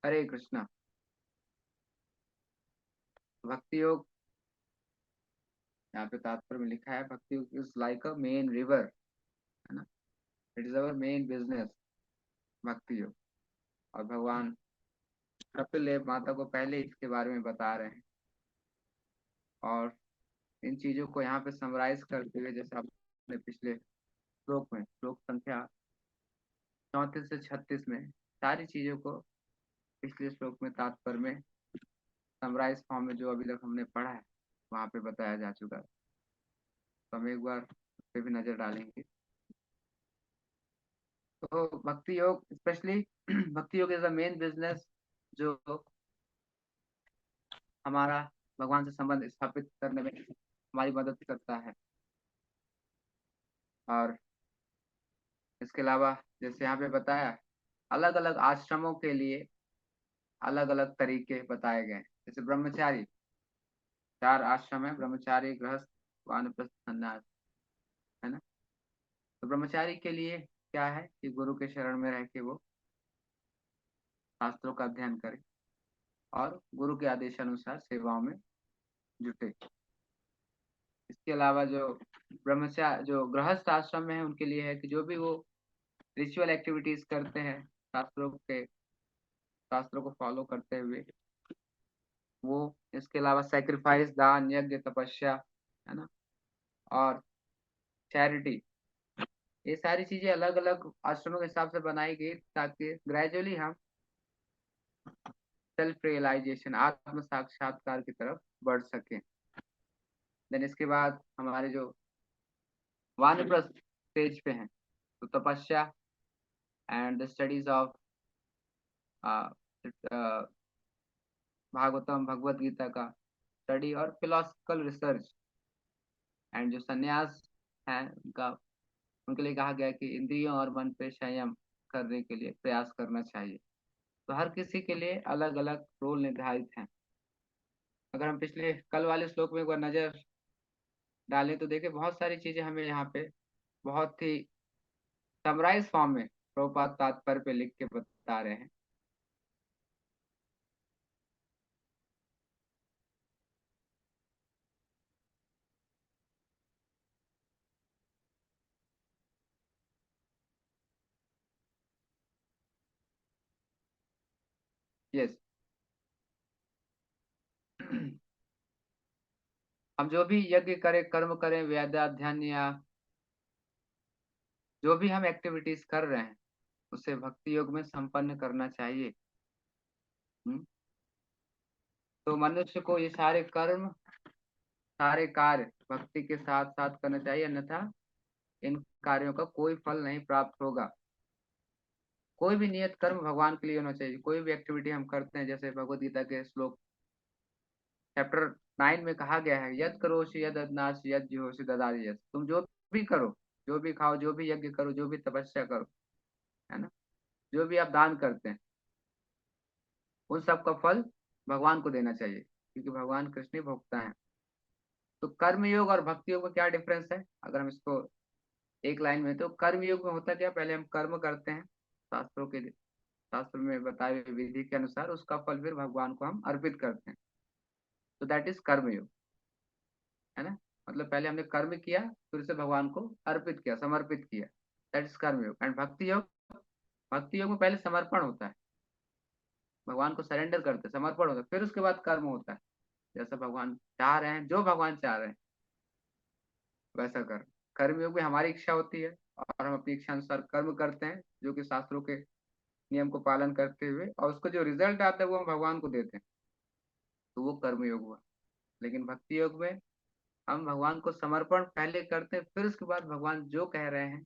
हरे कृष्णा। भक्ति योग, यहाँ पे तात्पर्य में लिखा है, भक्ति योग is like a main river, है ना। It is our main business, भक्ति योग। और भगवान कपिल देव माता को पहले इसके बारे में बता रहे हैं। और इन चीजों को यहाँ पे समराइज करते हुए, जैसे आपने पिछले श्लोक में, श्लोक संख्या 34 से 36 में सारी चीजों को पिछले श्लोक में तात्पर्य में समराइज फॉर्म में जो अभी तक हमने पढ़ा है वहां पे बताया जा चुका है। तो हम एक बार उस पे भी नजर डालेंगे। तो भक्ति योग स्पेशली भक्ति योग इज द मेन बिजनेस जो हमारा भगवान से संबंध स्थापित करने में हमारी मदद करता है। और इसके अलावा जैसे यहाँ पे बताया, अलग अलग आश्रमों के लिए अलग अलग तरीके बताए गए हैं। जैसे ब्रह्मचारी, 4 आश्रम है, ब्रह्मचारी, गृहस्थ, वानप्रस्थ, सन्यास, है ना। तो ब्रह्मचारी के लिए क्या है कि गुरु के शरण में रह के वो शास्त्रों का अध्ययन करे और गुरु के आदेशानुसार सेवाओं में जुटे। इसके अलावा जो ब्रह्मचारी, जो गृहस्थ आश्रम में है, उनके लिए है कि जो भी वो रिचुअल एक्टिविटीज करते हैं शास्त्रों को फॉलो करते हुए, वो इसके अलावा सेक्रीफाइस, दान, यज्ञ, तपस्या, है ना, और चैरिटी, ये सारी चीजें अलग अलग आश्रमों के हिसाब से बनाई गई ताकि ग्रेजुअली हम सेल्फ रियलाइजेशन, आत्म साक्षात्कार की तरफ बढ़ सकें। देन इसके बाद हमारे जो वानप्रस्थ स्टेज पे हैं, तो तपस्या and the studies of Bhagavatam, Bhagavad Gita का स्टडी और फिलोसफिकल रिसर्च। एंड जो सन्यास है उनका, उनके लिए कहा गया है कि इंद्रियों और मन पे संयम करने के लिए प्रयास करना चाहिए। तो हर किसी के लिए अलग अलग रोल निर्धारित हैं। अगर हम पिछले कल वाले श्लोक में एक बार नजर डालें तो देखें, बहुत सारी चीजें हमें यहाँ पे बहुत ही समराइज फॉर्म में प्रभुपाद तात्पर्य पे लिख के बता रहे हैं। यस। हम जो भी यज्ञ करें, कर्म करें, वेदाध्ययन या जो भी हम एक्टिविटीज कर रहे हैं उसे भक्ति योग में संपन्न करना चाहिए। हम्म? तो मनुष्य को ये सारे कर्म, सारे कार्य भक्ति के साथ साथ करना चाहिए, अन्यथा इन कार्यों का कोई फल नहीं प्राप्त होगा। कोई भी नियत कर्म भगवान के लिए होना चाहिए। कोई भी एक्टिविटी हम करते हैं, जैसे भगवत गीता के श्लोक चैप्टर 9 में कहा गया है, यद करोषि यद अदनाश यद जुहोषि ददाति यत्। तुम जो भी करो, जो भी खाओ, जो भी यज्ञ करो, जो भी तपस्या करो, है ना, जो भी आप दान करते हैं, उन सब का फल भगवान को देना चाहिए, क्योंकि भगवान कृष्ण ही भोगता है। तो कर्म योग और भक्ति योग में क्या डिफरेंस है, अगर हम इसको एक लाइन में, तो कर्म योग में होता क्या, पहले हम कर्म करते हैं शास्त्रों के, शास्त्र में बताए हुए विधि के अनुसार, उसका फल फिर भगवान को हम अर्पित करते हैं। तो दैट इज कर्म योग, है ना। मतलब पहले हमने कर्म किया, फिर उसे भगवान को अर्पित किया, समर्पित किया, दैट इज कर्म योग। एंड भक्ति योग, भक्ति योग में पहले समर्पण होता है, भगवान को सरेंडर करते हैं, समर्पण होता है, फिर उसके बाद कर्म होता है। जैसा भगवान चाह रहे हैं, जो भगवान चाह रहे हैं वैसा कर्म। कर्म योग में हमारी इच्छा होती है और हम अपनी इच्छा अनुसार कर्म करते हैं, जो कि शास्त्रों के नियम को पालन करते हुए, और उसको जो रिजल्ट आता है वो हम भगवान को देते हैं, तो वो कर्म योग हुआ। लेकिन भक्ति योग में हम भगवान को समर्पण पहले करते हैं, फिर उसके बाद भगवान जो कह रहे हैं,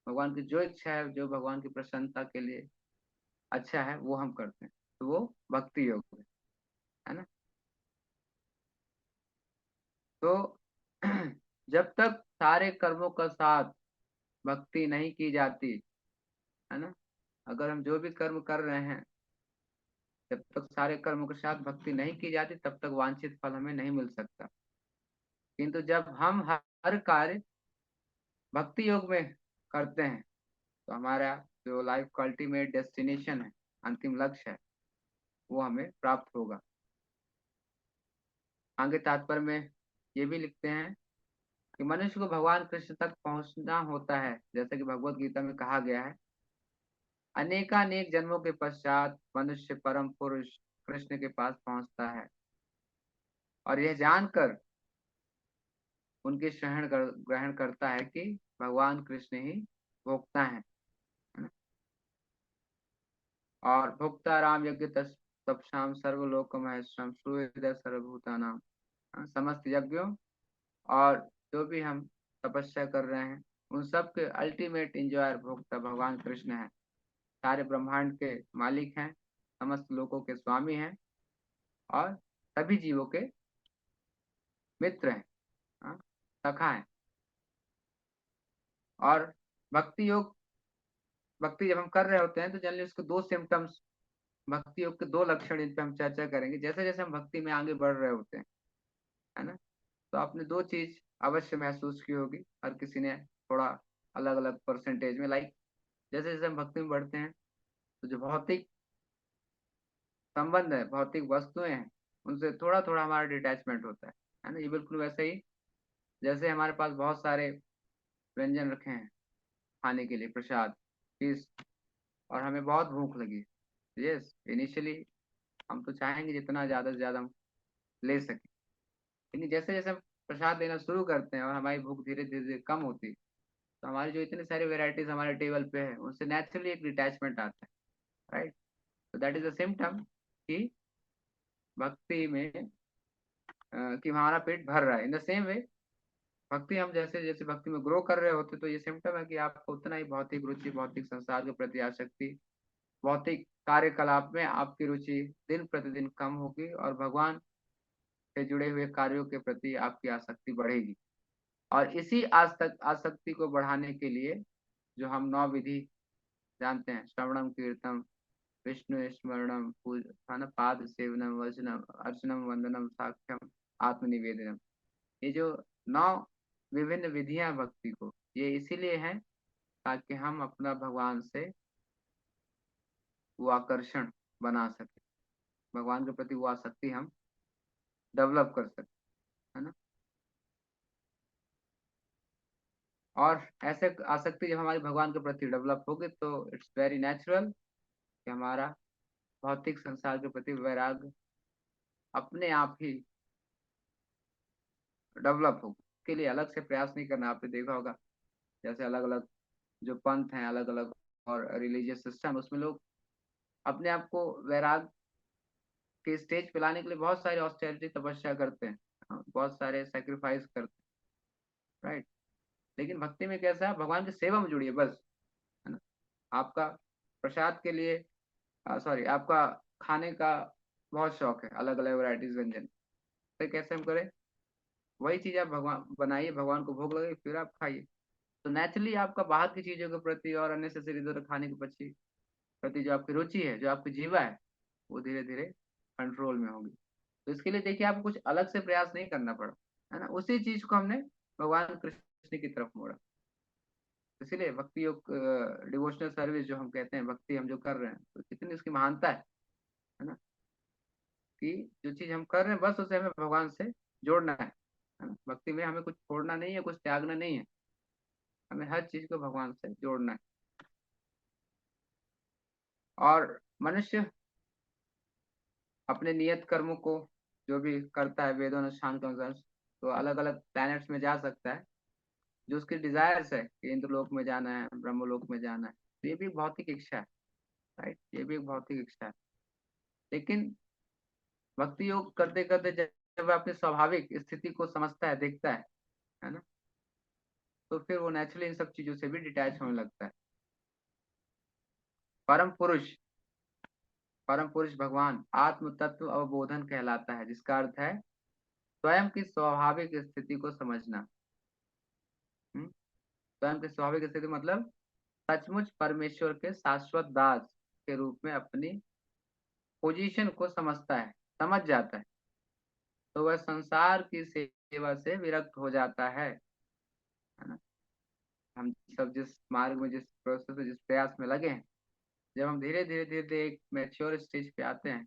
भगवान की जो इच्छा है, जो भगवान की प्रसन्नता के लिए अच्छा है, वो हम करते हैं, तो वो भक्ति योग है ना। तो जब तक सारे कर्मों का साथ भक्ति नहीं की जाती, है ना, अगर हम जो भी कर्म कर रहे हैं, जब तक सारे कर्मों के साथ भक्ति नहीं की जाती, तब तक वांछित फल हमें नहीं मिल सकता। किंतु जब हम हर कार्य भक्ति योग में करते हैं, तो हमारा जो लाइफ का अल्टीमेट डेस्टिनेशन है, अंतिम लक्ष्य है, वो हमें प्राप्त होगा। आगे तात्पर्य में ये भी लिखते हैं कि मनुष्य को भगवान कृष्ण तक पहुंचना होता है, जैसे कि भगवत गीता में कहा गया है, अनेकानेक जन्मों के पश्चात मनुष्य परम पुरुष कृष्ण के पास पहुंचता है और यह जानकर उनके ग्रहण करता है कि भगवान कृष्ण ही भोक्ता है ना? और भोक्ता राम यज्ञ तपसाम सर्वलोक महेश्वरम सूर्य सर्वभूतानाम। समस्त यज्ञों और जो भी हम तपस्या कर रहे हैं उन सब के अल्टीमेट इंजॉयर भोक्ता भगवान कृष्ण है। सारे ब्रह्मांड के मालिक हैं, समस्त लोगों के स्वामी हैं और सभी जीवों के मित्र हैं, हाँ, सखा हैं। और भक्ति योग, भक्ति जब हम कर रहे होते हैं तो जनरली उसके दो सिम्टम्स, भक्ति योग के दो लक्षण, इन पे हम चर्चा करेंगे जैसे जैसे हम भक्ति में आगे बढ़ रहे होते हैं, है ना। तो आपने दो चीज अवश्य महसूस की होगी, हर किसी ने थोड़ा अलग अलग परसेंटेज में। लाइक जैसे जैसे हम भक्ति में बढ़ते हैं तो जो भौतिक संबंध है, भौतिक वस्तुएं हैं, उनसे थोड़ा थोड़ा हमारा डिटैचमेंट होता है ना। ये बिल्कुल वैसे ही जैसे हमारे पास बहुत सारे व्यंजन रखे हैं खाने के लिए, प्रसाद, फीस, और हमें बहुत भूख लगी। यस, इनिशियली हम तो चाहेंगे जितना ज़्यादा से ज़्यादा हम ले सकें, लेकिन जैसे जैसे हम प्रसाद लेना शुरू करते हैं और हमारी भूख धीरे धीरे कम होती है, तो हमारी जो इतनी सारी वेराइटीज हमारे टेबल पे है उनसे नेचुरली एक डिटैचमेंट आता है, राइट। तो दैट इज अ सिम्टम कि भक्ति में कि हमारा पेट भर रहा है। इन द सेम वे भक्ति, हम जैसे जैसे भक्ति में ग्रो कर रहे होते तो ये सिम्टम है कि आपको उतना ही भौतिक रुचि, भौतिक संसार के प्रति आसक्ति, भौतिक कार्यकलाप में आपकी रुचि दिन प्रतिदिन कम होगी और भगवान से जुड़े हुए कार्यों के प्रति आपकी आसक्ति बढ़ेगी। और इसी आसक्ति को बढ़ाने के लिए जो हम 9 विधि जानते हैं, श्रवणम कीर्तन विष्णु स्मरणम पूजन पाद सेवनम वचनम अर्चनम वंदनम साक्ष्यम आत्मनिवेदनम, ये जो 9 विभिन्न विधियां भक्ति को, ये इसीलिए हैं ताकि हम अपना भगवान से वो आकर्षण बना सके, भगवान के प्रति वो आसक्ति हम डेवलप कर सके, है ना। और ऐसे आसक्ति जब हमारी भगवान के प्रति डेवलप होगी तो इट्स वेरी नेचुरल कि हमारा भौतिक संसार के प्रति वैराग्य अपने आप ही डेवलप होगा। उसके लिए अलग से प्रयास नहीं करना। आपने देखा होगा जैसे अलग अलग जो पंथ हैं, अलग अलग और रिलीजियस सिस्टम, उसमें लोग अपने आप को वैराग के स्टेज पे लाने के लिए बहुत सारे ऑस्टेरिटी तपस्या करते हैं, हाँ, बहुत सारे सेक्रीफाइस करते हैं, राइट। लेकिन भक्ति में कैसा है, भगवान की सेवा में जुड़िए बस, है ना। आपका प्रसाद के लिए सॉरी, आपका खाने का बहुत शौक है, अलग अलग वैरायटीज व्यंजन, तो कैसे हम करें, वही चीज आप भगवान बनाइए, भगवान को भोग लगे, फिर आप खाइए। तो नेचुरली आपका बाहर की चीजों के प्रति और अननेसेसरी इधर खाने के प्रति जो आपकी रुचि है, जो आपकी जीवा है, वो धीरे धीरे कंट्रोल में होगी। तो इसके लिए देखिए आपको कुछ अलग से प्रयास नहीं करना पड़ा, है ना, उसी चीज को हमने भगवान कृष्ण की तरफ मोड़ा। इसीलिए भक्ति योग, डिवोशनल सर्विस जो हम कहते हैं, भक्ति हम जो कर रहे हैं, तो कितनी उसकी महानता है ना, कि जो चीज हम कर रहे हैं बस उसे हमें भगवान से जोड़ना है ना। भक्ति में हमें कुछ छोड़ना नहीं है, कुछ त्यागना नहीं है, हमें हर चीज को भगवान से जोड़ना है। और मनुष्य अपने नियत कर्मों को जो भी करता है वेदों अनुष्ठान के अनुसार, तो अलग अलग प्लैनेट्स में जा सकता है, जो उसकी डिजायर्स है कि इंद्रलोक में जाना है, ब्रह्मलोक में जाना है, तो ये भी एक भौतिक इच्छा है, राइट, ये भी एक भौतिक इच्छा है। लेकिन भक्ति योग करते करते जब वह अपनी स्वाभाविक स्थिति को समझता है, देखता है ना, तो फिर वो नेचुरली इन सब चीजों से भी डिटैच होने लगता है। परम पुरुष, परम पुरुष भगवान आत्म तत्व अवबोधन कहलाता है, जिसका अर्थ है स्वयं की स्वाभाविक स्थिति को समझना। स्वयं की स्वाभाविक स्थिति मतलब सचमुच परमेश्वर के शाश्वत दास के रूप में अपनी पोजीशन को समझता है, समझ जाता है, तो वह संसार की सेवा से विरक्त हो जाता है ना। हम सब जिस मार्ग में, जिस प्रोसेस में, जिस प्रयास में लगे हैं, जब हम धीरे धीरे धीरे धीरे एक मैच्योर स्टेज पे आते हैं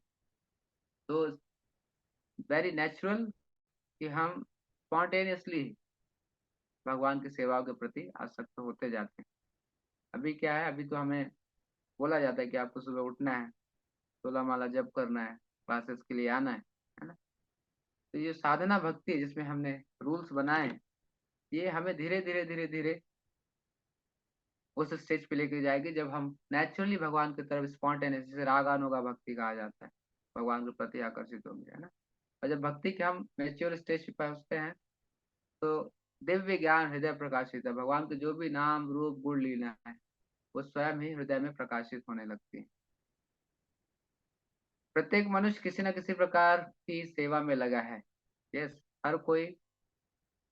तो वेरी नेचुरल कि हम स्पॉन्टेनियसली भगवान की सेवाओं के प्रति आसक्त होते जाते हैं। अभी क्या है, अभी तो हमें बोला जाता है कि आपको सुबह उठना है, 16 माला जप करना है, क्लासेस के लिए आना है ना। तो ये साधना भक्ति है जिसमें हमने रूल्स बनाए हैं, ये हमें धीरे धीरे धीरे धीरे उस स्टेज पे लेके जाएगी जब हम नेचुरली भगवान की तरफ स्पॉन्टेनियस, जिसे रागानुगा भक्ति कहा जाता है, भगवान के प्रति आकर्षित होंगे, है ना। और जब भक्ति के हम मेच्योर स्टेज पे पहुंचते हैं तो दिव्य ज्ञान हृदय प्रकाशित है, भगवान के जो भी नाम रूप गुण लीला है वो स्वयं ही हृदय में प्रकाशित होने लगती है। प्रत्येक मनुष्य किसी न किसी प्रकार की सेवा में लगा है। यस, हर कोई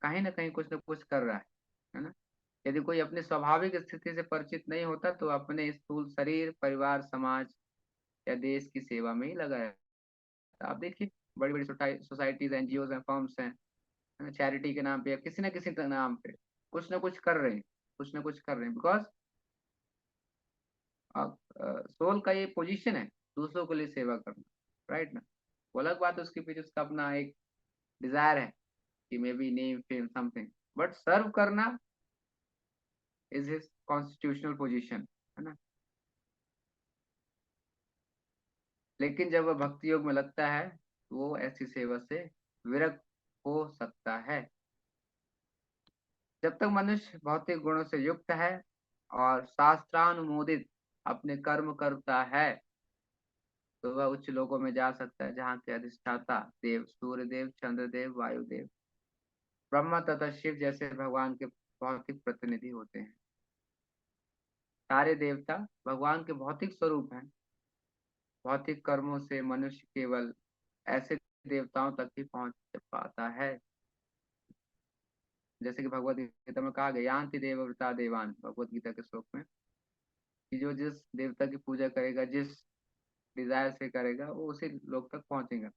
कहीं ना कहीं कुछ न कुछ कर रहा है ना। यदि कोई अपनी स्वाभाविक स्थिति से परिचित नहीं होता तो अपने स्थूल शरीर, परिवार, समाज या देश की सेवा में ही लगा है। तो आप देखिए, बड़ी बड़ी सोसाइटीज, एनजीओ हैं, फर्म्स हैं, चैरिटी के नाम पे या किसी न किसी नाम पे कुछ ना कुछ कर रहे हैं, कुछ ना कुछ कर रहे हैं, बिकॉज सोल का ये पोजीशन है दूसरों के लिए सेवा करना, राइट ना। वो अलग बात है, उसके पीछे उसका अपना एक डिजायर है कि may be name fame something, but serve करना इज हिज कॉन्स्टिट्यूशनल पोजीशन, है ना। लेकिन जब वह भक्ति योग में लगता है तो वो ऐसी सेवा से विरक्त हो सकता है। जब तक मनुष्य भौतिक गुणों से युक्त है और शास्त्रानुमोदित अपने कर्म करता है तो वह उच्च लोकों में जा सकता है, जहाँ के अधिष्ठाता देव, सूर्य देव, चंद्र देव, वायु देव, ब्रह्मा तथा शिव जैसे भगवान के भौतिक प्रतिनिधि होते हैं। सारे देवता भगवान के भौतिक स्वरूप हैं। भौतिक कर्मों से मनुष्य केवल ऐसे देवताओं तक ही पहुंच पाता है, जैसे कि भगवत गीता में कहा गया, यान्ति देवव्रता देवान, भगवत गीता के श्लोक में, कि जो जिस देवता की पूजा करेगा, जिस डिजायर से करेगा, वो उसी लोक तक पहुंचेगा।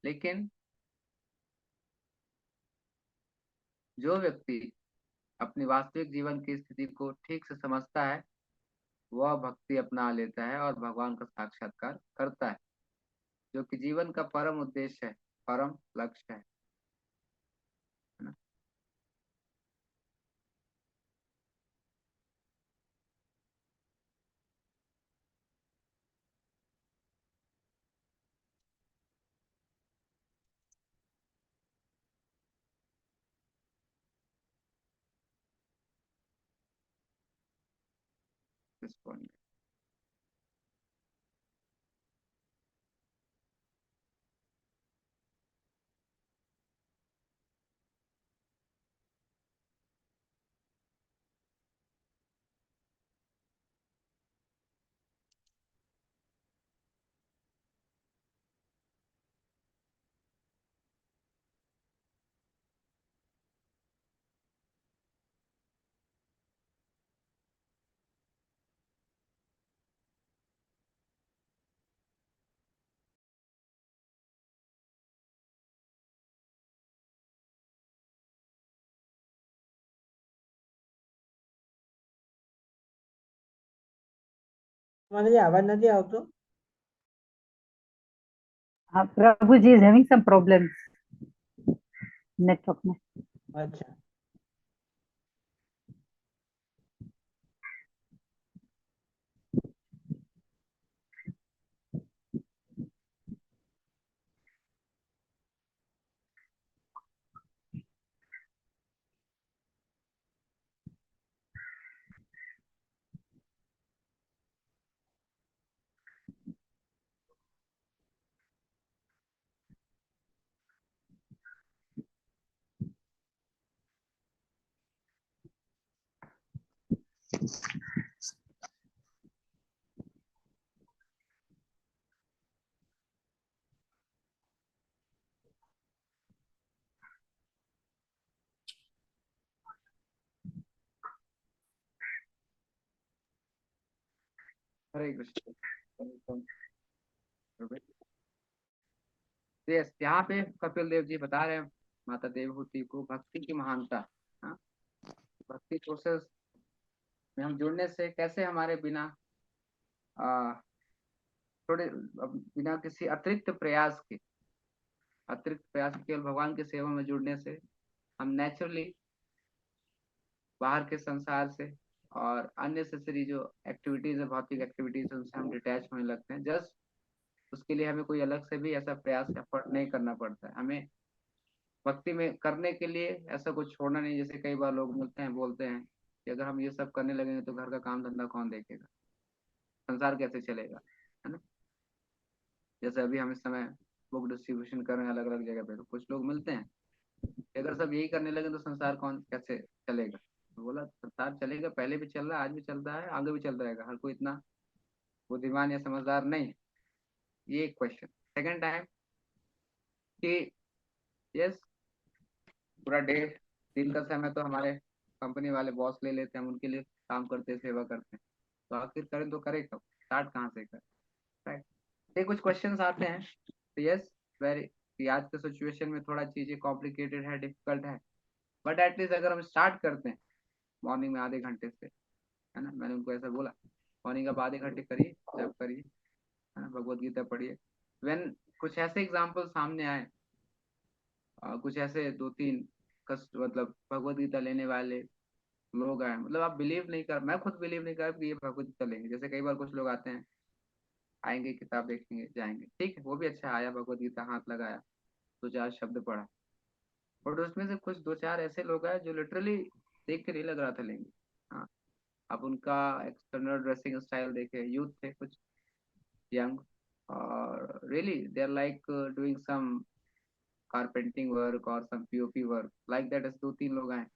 लेकिन जो व्यक्ति अपनी वास्तविक जीवन की स्थिति को ठीक से समझता है वह भक्ति अपना लेता है और भगवान का साक्षात्कार करता है, जो कि जीवन का परम उद्देश्य है, परम लक्ष्य है ना। इस point में। तुम्हाला ये आवाज નથી આવતો? Prabhuji is having some problems network में. अच्छा, हरे कृष्ण। यस, यहाँ पे कपिल देव जी बता रहे हैं माता देवहूति को भक्ति की महानता। हाँ, भक्ति प्रोसेस में हम जुड़ने से कैसे हमारे बिना थोड़े बिना किसी अतिरिक्त प्रयास के केवल भगवान की सेवा में जुड़ने से हम नेचुरली बाहर के संसार से और अननेसेसरी जो एक्टिविटीज है, भौतिक एक्टिविटीज, उनसे हम डिटैच होने लगते हैं। जस्ट उसके लिए हमें कोई अलग से भी ऐसा प्रयास एफर्ट नहीं करना पड़ता है। हमें भक्ति में करने के लिए ऐसा कुछ छोड़ना नहीं। जैसे कई बार लोग मिलते हैं, बोलते हैं कि अगर हम ये सब करने लगेंगे तो घर का काम धंधा कौन देखेगा, संसार कैसे चलेगा, है ना। जैसे अभी हम इस समय बुक डिस्ट्रीब्यूशन कर रहे हैं अलग अलग जगह पे, तो कुछ लोग मिलते हैं कि अगर सब यही करने लगे तो संसार कौन कैसे चलेगा। तो बोला संसार चलेगा, पहले भी चल रहा है, आज भी चल रहा है, आगे भी चलता रहेगा। हर कोई इतना बुद्धिमान या समझदार नहीं है। ये एक क्वेश्चन। सेकंड टाइम कि यस, पूरा डे, दिन का समय तो हमारे कंपनी वाले बॉस ले लेते हैं, हम उनके लिए काम करते हैं, सेवा करते हैं, तो आखिर करें तो करें कब, स्टार्ट कहाँ से करें, राइट। ये कुछ क्वेश्चंस आते हैं। तो यस, वेरी, आज के सिचुएशन में थोड़ा चीजें कॉम्प्लिकेटेड है, डिफिकल्ट है, बट एटलीस्ट अगर हम स्टार्ट करते हैं मॉर्निंग में आधे घंटे से, है ना, मैंने उनको ऐसा बोला मॉर्निंग आप आधे घंटे करिए, जब करिए, है ना, भगवत गीता पढ़िए। व्हेन कुछ ऐसे एग्जाम्पल सामने आए, कुछ ऐसे दो तीन कष्ट मतलब भगवत गीता लेने वाले लोग आए, मतलब आप बिलीव नहीं कर, मैं खुद बिलीव नहीं कर कि ये भगवत गीता लेंगे। जैसे कई बार कुछ लोग आते हैं, आएंगे, किताब देखेंगे, जाएंगे, ठीक है, वो भी अच्छा, आया भगवत गीता, हाथ लगाया, दो चार शब्द पढ़ा, बट उसमें से कुछ दो चार ऐसे लोग आए जो लिटरली देख के नहीं लग रहा था लेंगे। हाँ, आप उनका एक्सटर्नल ड्रेसिंग स्टाइल देखे, यूथ थे कुछ, यंग, और really they are like doing some carpenting work और some POP work like that. ऐसे दो तीन लोग आए,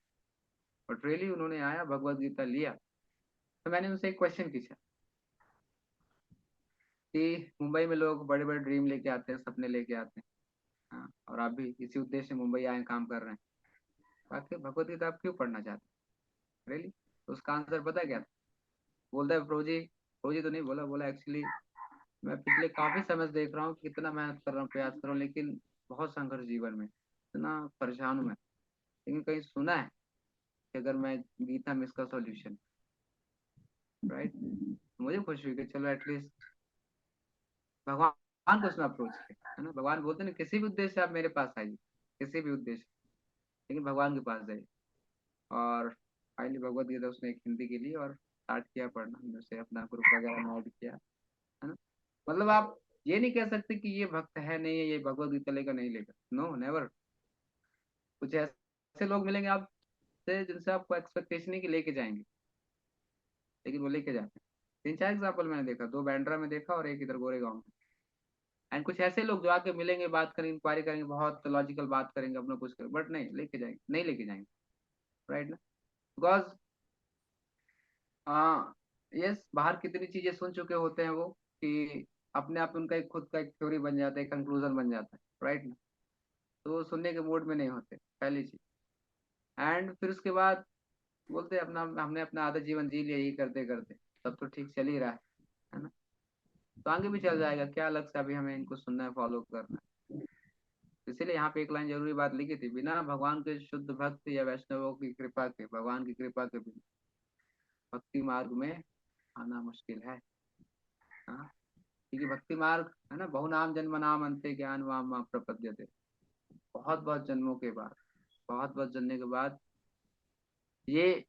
बट रियली उन्होंने आया, भगवत गीता लिया। तो मैंने उनसे एक क्वेश्चन पूछा कि मुंबई में लोग बड़े बड़े ड्रीम लेके आते हैं, सपने लेके आते हैं, हाँ, और आप भी इसी उद्देश्य से मुंबई आए, काम कर रहे हैं, तो आखिर भगवत गीता आप क्यों पढ़ना चाहते हैं रियली। तो उसका आंसर पता क्या था? बोलता है प्रभु जी तो नहीं बोला, बोला एक्चुअली मैं पिछले काफी समय से देख रहा हूँ कि कितना मेहनत कर रहा हूँ, प्रयास कर रहा हूँ, लेकिन बहुत संघर्ष जीवन में, इतना परेशान हूँ मैं, लेकिन कहीं सुना है कि अगर मैं गीता में इसका सॉल्यूशन, राइट। मुझे खुशी हुई कि चलो एटलीस्ट भगवान को उसने अप्रोच किया, है ना। भगवान बोलते ना किसी भी उद्देश्य से आप मेरे पास आइए, किसी भी उद्देश्य, लेकिन भगवान के पास जाइए। और फाइनली भगवत गीता उसने एक हिंदी के लिए और स्टार्ट किया पढ़ना, हमने उसे अपना ग्रुप वगैरह में ऐड किया, है ना। मतलब आप ये नहीं कह सकते कि ये भक्त है नहीं है, ये भगवत गीता लेगा नहीं लेगा, नो नेवर। कुछ ऐसे लोग मिलेंगे आपसे जिनसे आपको एक्सपेक्टेशन नहीं कि लेके जाएंगे, लेकिन वो लेके जाते हैं। तीन चार एग्जाम्पल मैंने देखा, दो बैंड्रा में देखा और एक इधर गोरेगांव में। एंड कुछ ऐसे लोग जो आके मिलेंगे, बात करेंगे, इंक्वायरी करेंगे, बहुत लॉजिकल बात करेंगे, अपना कुछ करेंगे, बट नहीं लेके जाएंगे, नहीं लेके जाएंगे, राइट ना। बिकॉज हाँ, यस, बाहर कितनी चीजें सुन चुके होते हैं वो कि अपने आप उनका एक खुद का एक थ्योरी बन जाता है, कंक्लूजन बन जाता है, राइट ना। तो वो सुनने के मूड में नहीं होते, पहली चीज। एंड फिर उसके बाद बोलते हैं अपना, हमने अपना आधा जीवन जी लिया, यही करते करते सब तो ठीक चल ही रहा है ना, तो आगे भी चल जाएगा, क्या अलग से अभी हमें इनको सुनना है, फॉलो करना है। इसीलिए यहाँ पे एक लाइन जरूरी बात लिखी थी, बिना भगवान के शुद्ध भक्त या वैष्णवों की कृपा के, भगवान की कृपा के बिना भक्ति मार्ग में आना मुश्किल है। हाँ, क्योंकि भक्ति मार्ग है ना, बहु नाम जन्म नाम अंते ज्ञान वाम प्रपद्यते, बहुत बहुत जन्मों के बाद, बहुत बहुत जन्मने के बाद ये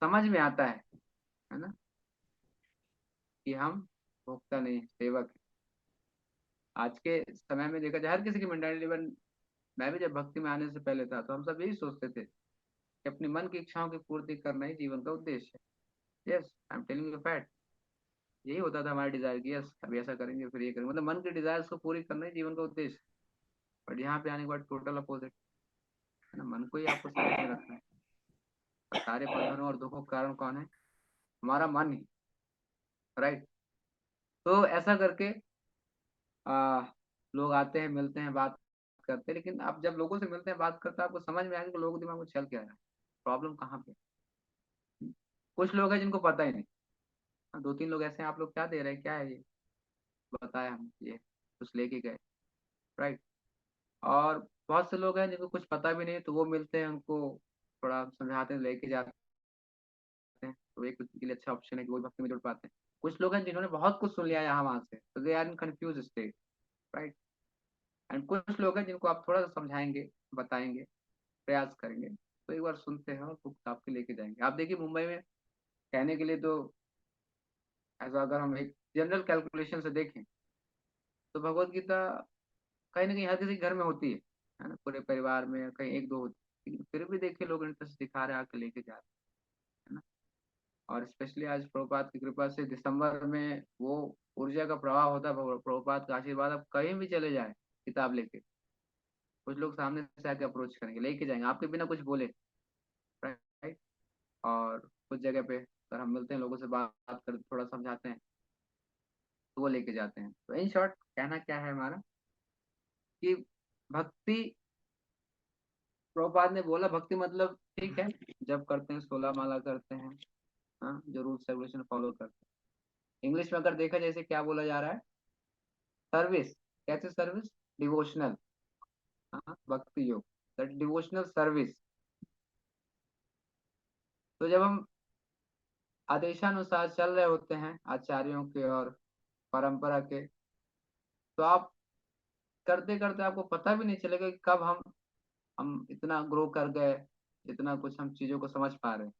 समझ में आता है ना, कि हम भोक्ता नहीं सेवक हैं। आज के समय में देखा जाए हर किसी की मेंटालिटी, इवन मैं भी जब भक्ति में आने से पहले था तो हम सब यही सोचते थे कि अपने मन की इच्छाओं की पूर्ति करना ही जीवन का उद्देश्य है। Yes, I am telling you fact, यही होता था हमारा डिजायर कि यस अभी ऐसा करेंगे फिर ये करेंगे, मतलब मन के डिजायर्स को पूरी करना ही जीवन का उद्देश्य है। बट यहाँ पे आने के बाद टोटल अपोजिट, है ना, मन को ही आपको साइड में रखना है। और सारे बंधनों और दुखों का कारण कौन है? हमारा मन ही, राइट। तो ऐसा करके आ, लोग आते हैं, मिलते हैं, बात करते हैं, लेकिन आप जब लोगों से मिलते हैं, बात करते हैं, आपको समझ में आएगा कि लोगों के दिमाग में चल क्या रहा है, प्रॉब्लम कहाँ पे है। कुछ लोग हैं जिनको पता ही नहीं। हाँ, दो तीन लोग ऐसे हैं, आप लोग क्या दे रहे हैं, क्या है ये, बताया हम ये कुछ लेके गए, राइट। और बहुत से लोग हैं जिनको कुछ पता भी नहीं, तो वो मिलते हैं, उनको थोड़ा समझाते हैं, लेके जाते हैं, तो एक उसके लिए अच्छा ऑप्शन है कि वो भक्ति में जुड़ पाते हैं। कुछ लोग हैं जिन्होंने बहुत कुछ सुन लिया यहाँ वहां से, तो they are in confuse state, right. And कुछ लोग हैं जिनको आप थोड़ा सा समझाएंगे, बताएंगे, प्रयास करेंगे, तो एक बार सुनते हैं और बुक्स आपके लेके जाएंगे। आप देखिए मुंबई में कहने के लिए तो, ऐसा अगर हम एक जनरल कैलकुलेशन से देखें तो भगवत गीता कहीं ना कहीं हर किसी के घर में होती है ना, पूरे परिवार में कहीं एक दो होती है, फिर भी देखिए लोग इंटरेस्ट दिखा रहे हैं, आके लेके जा रहे हैं ना। और स्पेशली आज प्रभुपाद की कृपा से दिसंबर में वो ऊर्जा का प्रवाह होता है, प्रभुपाद का आशीर्वाद, आप कहीं भी चले जाए किताब लेके, कुछ लोग सामने से आके अप्रोच करेंगे, लेके जाएंगे आपके बिना कुछ बोले, राइट। और कुछ जगह पे अगर हम मिलते हैं लोगों से, बात कर थोड़ा समझाते हैं, तो वो लेके जाते हैं। तो इन शॉर्ट कहना क्या है हमारा कि भक्ति, प्रभुपाद ने बोला भक्ति मतलब ठीक है, जब करते हैं 16 माला करते हैं, हाँ, जो रूल्स रेगुलेशन फॉलो करते हैं। इंग्लिश में अगर देखा जैसे क्या बोला जा रहा है, सर्विस, कैसे सर्विस, डिवोशनल, हाँ, भक्ति योग, दैट डिवोशनल सर्विस। तो जब हम आदेशानुसार चल रहे होते हैं आचार्यों के और परंपरा के, तो आप करते करते आपको पता भी नहीं चलेगा कि कब हम इतना ग्रो कर गए, इतना कुछ हम चीजों को समझ पा रहे हैं,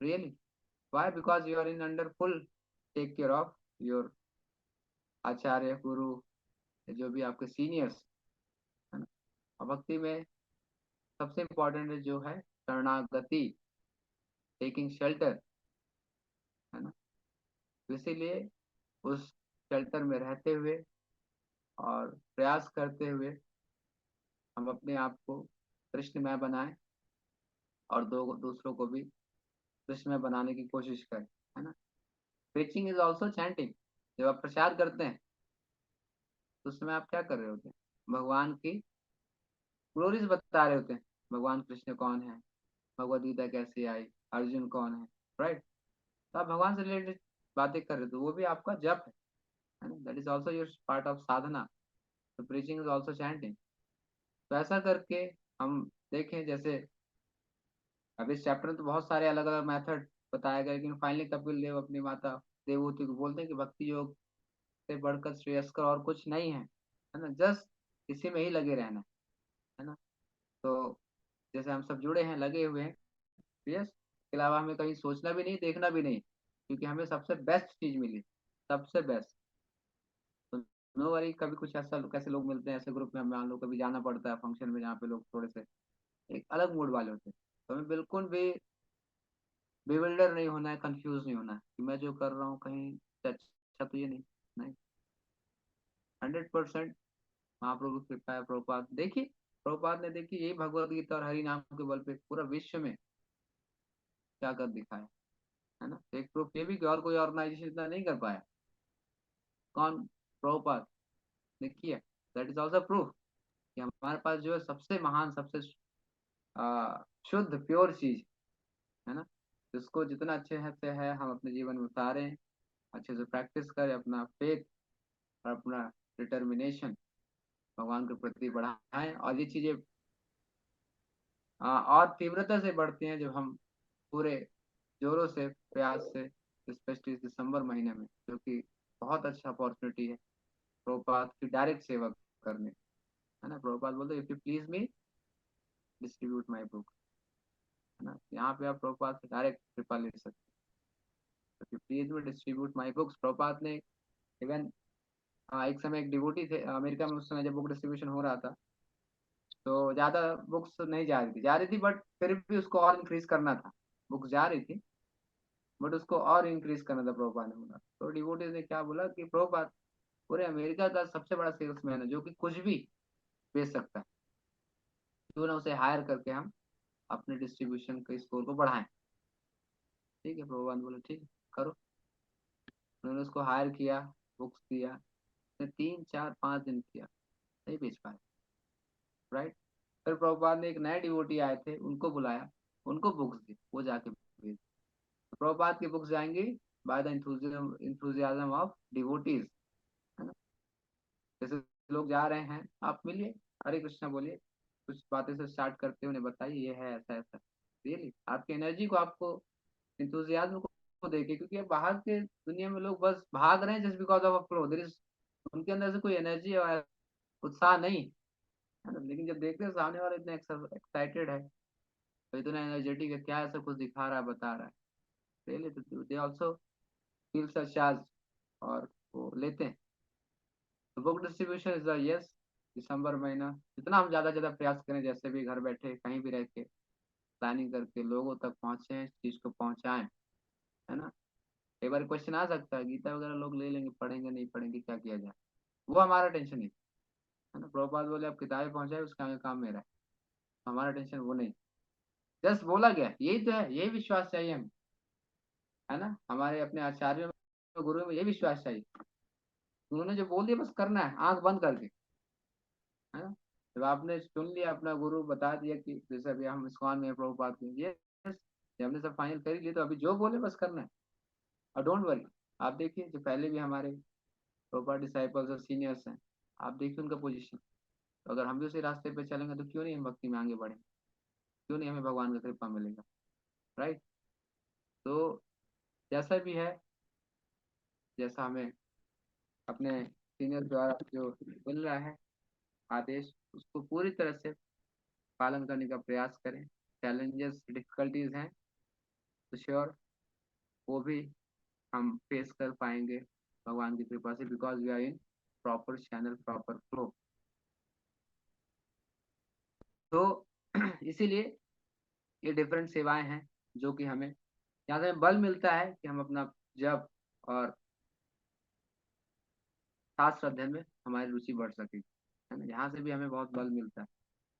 really. Why? Because you are in under full take care of your acharya, guru, जो भी आपके सीनियर्स, है ना। और भक्ति में सबसे इम्पोर्टेंट जो है शरणागति, टेकिंग शेल्टर, है ना। तो इसीलिए उस शेल्टर में रहते हुए और प्रयास करते हुए हम अपने आप को कृष्णमय बनाएं और दूसरों को भी कृष्णमय बनाने की कोशिश करें, है ना। Preaching is also chanting. जब आप प्रचार करते हैं तो उस समय आप क्या कर रहे होते हैं, भगवान की ग्लोरीज बता रहे होते हैं, भगवान कृष्ण कौन है, भगवद गीता कैसे आई, अर्जुन कौन है, राइट। तो आप भगवान से रिलेटेड बातें कर रहे हो, तो वो भी आपका जप है ना, that is also your part of sadhana. तो प्रीचिंग इज ऑल्सो चैंटिंग। तो ऐसा करके हम देखें, जैसे अब इस चैप्टर में तो बहुत सारे अलग अलग मेथड बताए गए, लेकिन फाइनली कपिल देव अपनी माता देवहूति को बोलते हैं कि भक्ति योग से बढ़कर श्रेयस्कर और कुछ नहीं है ना, जस्ट इसी में ही लगे रहना, है ना। तो जैसे हम सब जुड़े हैं, लगे हुए हैं, यस, इसके अलावा हमें कहीं सोचना भी नहीं, देखना भी नहीं, क्योंकि हमें सबसे बेस्ट चीज मिली, सबसे बेस्ट। तो नो वरी, कभी कुछ ऐसा कैसे लोग मिलते हैं ऐसे ग्रुप में, हमें मान लो कभी जाना पड़ता है फंक्शन में जहाँ पे लोग थोड़े से एक अलग मूड वाले होते हैं, तो हमें बिल्कुल भी बेविल्डर नहीं होना है, कंफ्यूज नहीं होना है कि मैं जो कर रहा हूँ कहीं से अच्छा तो ये नहीं, नहीं, 100% महाप्रभु की कृपा है। प्रभुपाद देखिए, प्रभुपाद ने देखिए यही भगवत गीता और हरि नाम के बल पे पूरा विश्व में क्या कर दिखाया, है ना। एक प्रूफ ये भी कि और कोई ऑर्गेनाइजेशन इतना नहीं कर पाया, कौन, प्रभुपाद ने किया। दैट इज ऑल्सो प्रूफ कि हमारे पास जो है सबसे महान, सबसे शुद्ध प्योर चीज, है ना। जिसको जितना अच्छे से है हम अपने जीवन में उतारें, अच्छे से प्रैक्टिस करें, अपना फेथ और अपना डिटर्मिनेशन भगवान के प्रति बढ़ाएं। और ये चीजें और तीव्रता से बढ़ती हैं जब हम पूरे जोरों से, प्रयास से, स्पेशली इस दिसंबर महीने में, जो कि बहुत अच्छा अपॉर्चुनिटी है प्रभुपाद की डायरेक्ट सेवा करने, है ना। प्रभुपाद बोलते if you please me distribute my book, है ना। यहाँ पे आप प्रभुपाद से डायरेक्ट कृपा ले सकते हैं, if you please me distribute my books. Prabhupada ने इवन एक समय एक डिवोटी थे अमेरिका में, उस समय जब बुक डिस्ट्रीब्यूशन हो रहा था, तो ज्यादा बुक्स नहीं जा रही थी, बट फिर भी उसको और इंक्रीज करना था। बुक्स जा रही थी बट उसको और इंक्रीज करना था, प्रभुपाद ने बोला। तो डिवोटीज ने क्या बोला कि प्रभुपाद पूरे अमेरिका का सबसे बड़ा सेल्समैन है, जो कि कुछ भी बेच सकता है, क्यों ना उसे हायर करके हम अपने डिस्ट्रीब्यूशन के स्कोर को बढ़ाएं। ठीक है, प्रभुपाद बोले ठीक है, करो। उन्होंने उसको हायर किया, बुक्स दिया, उसने 3 4 5 दिन किया, नहीं बेच पाए, राइट। फिर प्रभुपाद ने एक नए डिवोटी आए थे, उनको बुलाया, उनको बुक्स दी, वो जाके बेच। तो प्रभुपाद की बुक्स जाएंगी by the enthusiasm of devotees, है ना। जैसे लोग जा रहे हैं, आप मिलिए, हरे कृष्णा बोलिए, कुछ बातें से स्टार्ट करते उन्हें बताइए ये है ऐसा ऐसा, रियली आपकी एनर्जी को, आपको इंथुजियाज्म को देखिए, क्योंकि अब बाहर के दुनिया में लोग बस भाग रहे हैं just because of a flow, there is उनके अंदर से कोई एनर्जी और उत्साह नहीं है ना, लेकिन जब देखते हैं सामने वाला इतना एक्साइटेड है, तो इतना एनर्जेटिक है, क्या ऐसा कुछ दिखा रहा है, बता रहा है, ले लेते, दे ऑल्सो फील सच आज, और वो लेते हैं। तो book distribution is the yes, दिसंबर महीना जितना हम ज़्यादा ज़्यादा प्रयास करें, जैसे भी घर बैठे कहीं भी रह के प्लानिंग करके लोगों तक पहुँचे, इस चीज़ को पहुँचाएं, है ना। एक बार क्वेश्चन आ सकता है, गीता वगैरह लोग ले लेंगे, पढ़ेंगे नहीं पढ़ेंगे, क्या किया जाए, वो हमारा टेंशन नहीं है ना। प्रभुपाद बोले आप किताबें पहुंचाए, उसका आगे काम मेरा है, हमारा टेंशन वो नहीं। जस्ट बोला गया, यही तो है, यही विश्वास चाहिए हमें, है ना। हमारे अपने आचार्यों में, गुरु में यही विश्वास चाहिए, उन्होंने जो बोल दिया बस करना है, आंख बंद करके, है ना। जब आपने सुन लिया, अपना गुरु बता दिया कि जैसे अभी हम इस्कॉन में प्रभुपाद में, ये हमने सब फाइनल कर ही लिया, तो अभी जो बोले बस करना है, और डोंट वरी। आप देखिए जो पहले भी हमारे प्रॉपर डिसाइपल्स और सीनियर्स हैं, आप देखिए उनका पोजीशन, तो अगर हम भी उसी रास्ते पे चलेंगे तो क्यों नहीं हम भक्ति में आगे बढ़ेंगे, क्यों नहीं हमें भगवान का कृपा मिलेगा, राइट। तो जैसा भी है, जैसा हमें अपने सीनियर द्वारा जो मिल रहा है आदेश, उसको पूरी तरह से पालन करने का प्रयास करें। चैलेंजेस डिफिकल्टीज हैं तो श्योर वो भी हम फेस कर पाएंगे भगवान की कृपा से, because we are in proper channel, proper flow. तो इसीलिए ये डिफरेंट सेवाएं हैं जो कि हमें, यहाँ से हमें बल मिलता है कि हम अपना जप और शास्त्र अध्ययन में हमारी रुचि बढ़ सके, है ना। यहाँ से भी हमें बहुत बल मिलता है,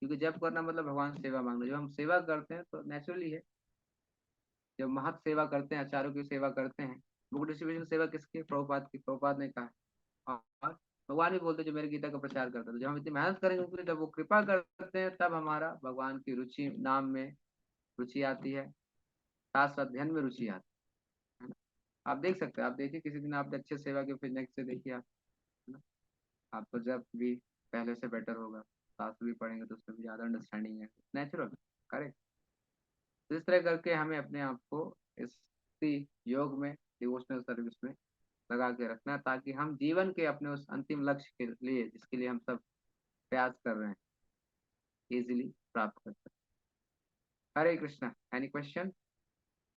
क्योंकि जप करना मतलब भगवान से सेवा मांगना। जब हम सेवा करते हैं तो नेचुरली है, जब महत सेवा करते हैं, आचार्यों की सेवा करते हैं, बुक डिस्ट्रीब्यूशन सेवा किसकी, प्रभुपाद की, प्रभुपाद ने कहा। और भगवान भी बोलते जो मेरे गीता का प्रचार करता था, जब हम इतनी मेहनत करेंगे उनके लिए, जब वो कृपा करते हैं, तब हमारा भगवान की रुचि नाम में रुचि आती है, शास्त्र अध्ययन में रुचि आती है ना। आप देख सकते हैं, आप देखिए किसी दिन आपने अच्छे सेवा के फिर नेक्स्ट से देखिए आप, है ना, आपको जब भी पहले से बेटर होगा, शास्त्र भी पढ़ेंगे तो उसमें भी ज़्यादा अंडरस्टैंडिंग है, नेचुरल, करेक्ट। तो इस तरह करके हमें अपने आप को इस योग में, डिवोशनल सर्विस में लगा के रखना है, ताकि हम जीवन के अपने उस अंतिम लक्ष्य के लिए, जिसके लिए हम सब प्रयास कर रहे हैं, इजीली प्राप्त कर सकें। हरे कृष्णा। Any question?